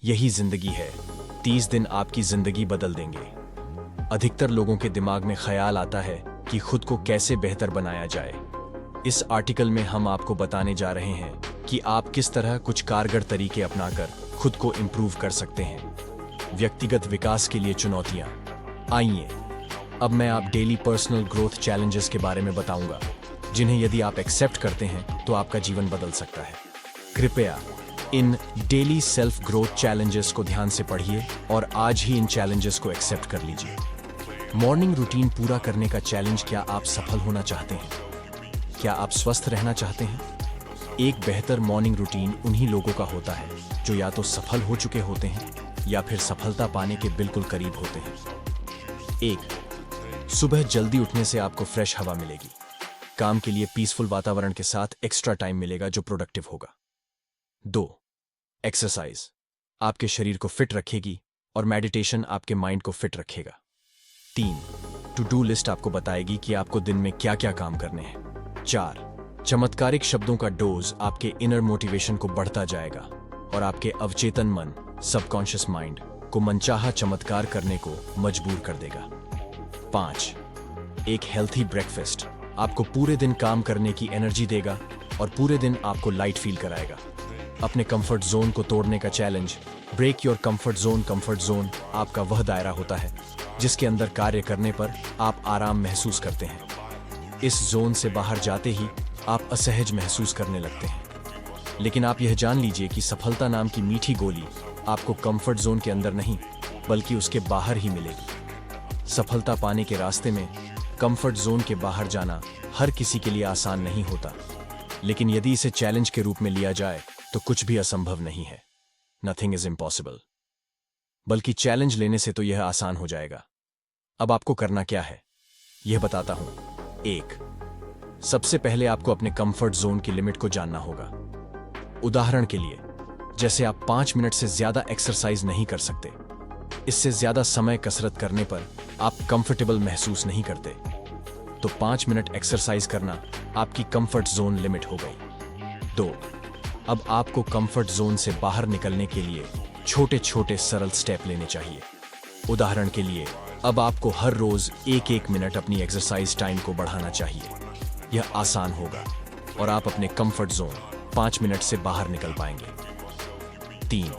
यही जिंदगी है। 30 दिन आपकी जिंदगी बदल देंगे। अधिकतर लोगों के दिमाग में ख्याल आता है कि खुद को कैसे बेहतर बनाया जाए। इस आर्टिकल में हम आपको बताने जा रहे हैं कि आप किस तरह कुछ कारगर तरीके अपनाकर खुद को इम्प्रूव कर सकते हैं। व्यक्तिगत विकास के लिए चुनौतियां। आइए अब मैं आप डेली पर्सनल ग्रोथ चैलेंजेस के बारे में बताऊंगा, जिन्हें यदि आप एक्सेप्ट करते हैं तो आपका जीवन बदल सकता है। कृपया इन डेली सेल्फ ग्रोथ चैलेंजेस को ध्यान से पढ़िए और आज ही इन चैलेंजेस को एक्सेप्ट कर लीजिए। मॉर्निंग रूटीन पूरा करने का चैलेंज। क्या आप सफल होना चाहते हैं? क्या आप स्वस्थ रहना चाहते हैं? एक बेहतर मॉर्निंग रूटीन उन्हीं लोगों का होता है जो या तो सफल हो चुके होते हैं या फिर सफलता पाने के बिल्कुल करीब होते हैं। 1. सुबह जल्दी उठने से आपको फ्रेश हवा मिलेगी। काम के लिए पीसफुल वातावरण के साथ एक्स्ट्रा टाइम मिलेगा जो प्रोडक्टिव होगा। 2. एक्सरसाइज आपके शरीर को फिट रखेगी और मेडिटेशन आपके माइंड को फिट रखेगा। 3. टू डू लिस्ट आपको बताएगी कि आपको दिन में क्या क्या काम करने हैं। 4. चमत्कारिक शब्दों का डोज आपके इनर मोटिवेशन को बढ़ता जाएगा और आपके अवचेतन मन सबकॉन्शियस माइंड को मनचाहा चमत्कार करने को मजबूर कर देगा। 5. एक हेल्थी ब्रेकफास्ट आपको पूरे दिन काम करने की एनर्जी देगा और पूरे दिन आपको लाइट फील कराएगा। अपने कंफर्ट जोन को तोड़ने का challenge. Break your comfort zone. Comfort zone आपका वह दायरा होता है जिसके अंदर कार्य करने पर आप आराम महसूस करते हैं। इस जोन से बाहर जाते ही आप असहज महसूस करने लगते हैं। लेकिन आप यह जान लीजिए कि सफलता नाम की मीठी गोली आपको कंफर्ट जोन के अंदर नहीं बल्कि उसके बाहर ही मिलेगी। सफलता पाने के रास्ते में कंफर्ट जोन के बाहर जाना हर किसी के लिए आसान नहीं होता, लेकिन यदि इसे चैलेंज के रूप में लिया जाए तो कुछ भी असंभव नहीं है। Nothing is impossible. बल्कि चैलेंज लेने से तो यह आसान हो जाएगा। अब आपको करना क्या है यह बताता हूं। 1. सबसे पहले आपको अपने कंफर्ट जोन की लिमिट को जानना होगा। उदाहरण के लिए, जैसे आप 5 मिनट से ज्यादा एक्सरसाइज नहीं कर सकते। इससे ज्यादा समय कसरत करने पर आप कंफर्टेबल महसूस नहीं करते, तो 5 मिनट एक्सरसाइज करना आपकी कंफर्ट जोन लिमिट हो गई। 2. अब आपको कंफर्ट जोन से बाहर निकलने के लिए छोटे छोटे सरल स्टेप लेने चाहिए। उदाहरण के लिए, अब आपको हर रोज 1-1 मिनट अपनी एक्सरसाइज टाइम को बढ़ाना चाहिए। यह आसान होगा और आप अपने कंफर्ट जोन 5 मिनट से बाहर निकल पाएंगे। 3.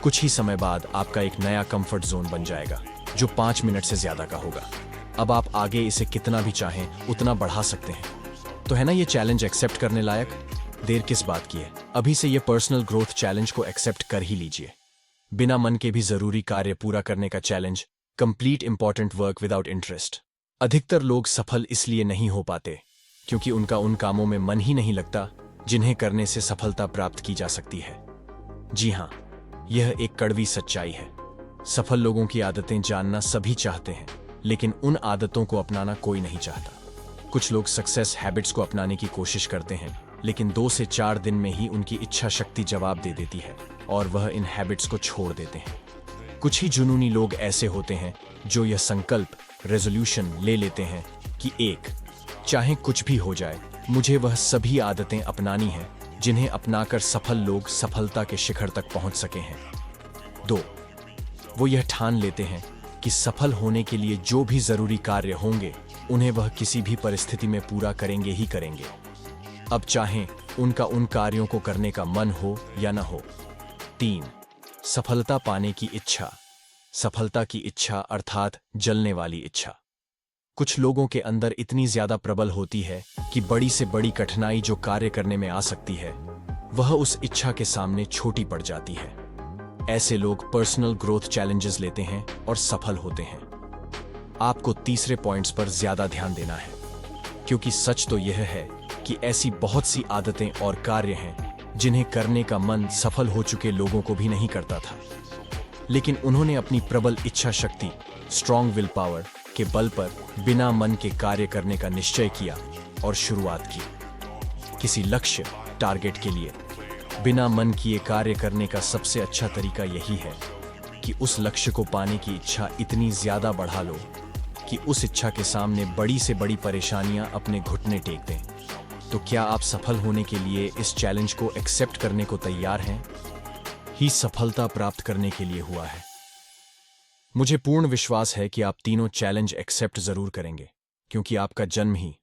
कुछ ही समय बाद आपका एक नया कंफर्ट जोन बन जाएगा जो 5 मिनट से ज्यादा का होगा। अब आप आगे इसे कितना भी चाहें उतना बढ़ा सकते हैं। तो है ना ये चैलेंज एक्सेप्ट करने लायक? देर किस बात की है? अभी से ये पर्सनल ग्रोथ चैलेंज को एक्सेप्ट कर ही लीजिए। बिना मन के भी जरूरी कार्य पूरा करने का challenge. Complete important work without interest. अधिकतर लोग सफल इसलिए नहीं हो पाते क्योंकि उनका उन कामों में मन ही नहीं लगता जिन्हें करने से सफलता प्राप्त की जा सकती है। जी हां, यह एक कड़वी सच्चाई है। सफल लोगों की आदतें जानना सभी चाहते हैं, लेकिन उन आदतों को अपनाना कोई नहीं चाहता। कुछ लोग सक्सेस हैबिट्स को अपनाने की कोशिश करते हैं, लेकिन 2 से 4 दिन में ही उनकी इच्छा शक्ति जवाब दे देती है और वह इन हैबिट्स को छोड़ देते हैं। कुछ ही जुनूनी लोग ऐसे होते हैं जो यह संकल्प रेजोल्यूशन ले लेते हैं कि 1. चाहे कुछ भी हो जाए, मुझे वह सभी आदतें अपनानी हैं जिन्हें अपनाकर सफल लोग सफलता के शिखर तक पहुंच सके हैं। 2. वो यह ठान लेते हैं कि सफल होने के लिए जो भी जरूरी कार्य होंगे उन्हें वह किसी भी परिस्थिति में पूरा करेंगे ही करेंगे, अब चाहें उनका उन कार्यों को करने का मन हो या न हो। 3. सफलता पाने की इच्छा। सफलता की इच्छा अर्थात जलने वाली इच्छा कुछ लोगों के अंदर इतनी ज्यादा प्रबल होती है कि बड़ी से बड़ी कठिनाई जो कार्य करने में आ सकती है वह उस इच्छा के सामने छोटी पड़ जाती है। ऐसे लोग पर्सनल ग्रोथ चैलेंजेस लेते हैं और सफल होते हैं। आपको तीसरे पॉइंट्स पर ज्यादा ध्यान देना है, क्योंकि सच तो यह है कि ऐसी बहुत सी आदतें और कार्य हैं जिन्हें करने का मन सफल हो चुके लोगों को भी नहीं करता था, लेकिन उन्होंने अपनी प्रबल इच्छा शक्ति स्ट्रॉन्ग विल पावर के बल पर बिना मन के कार्य करने का निश्चय किया और शुरुआत की। किसी लक्ष्य टारगेट के लिए बिना मन किए कार्य करने का सबसे अच्छा तरीका यही है कि उस लक्ष्य को पाने की इच्छा इतनी ज्यादा बढ़ा लो कि उस इच्छा के सामने बड़ी से बड़ी परेशानियां अपने घुटने टेक दें। तो क्या आप सफल होने के लिए इस चैलेंज को एक्सेप्ट करने को तैयार हैं? ही सफलता प्राप्त करने के लिए हुआ है। मुझे पूर्ण विश्वास है कि आप तीनों चैलेंज एक्सेप्ट जरूर करेंगे, क्योंकि आपका जन्म ही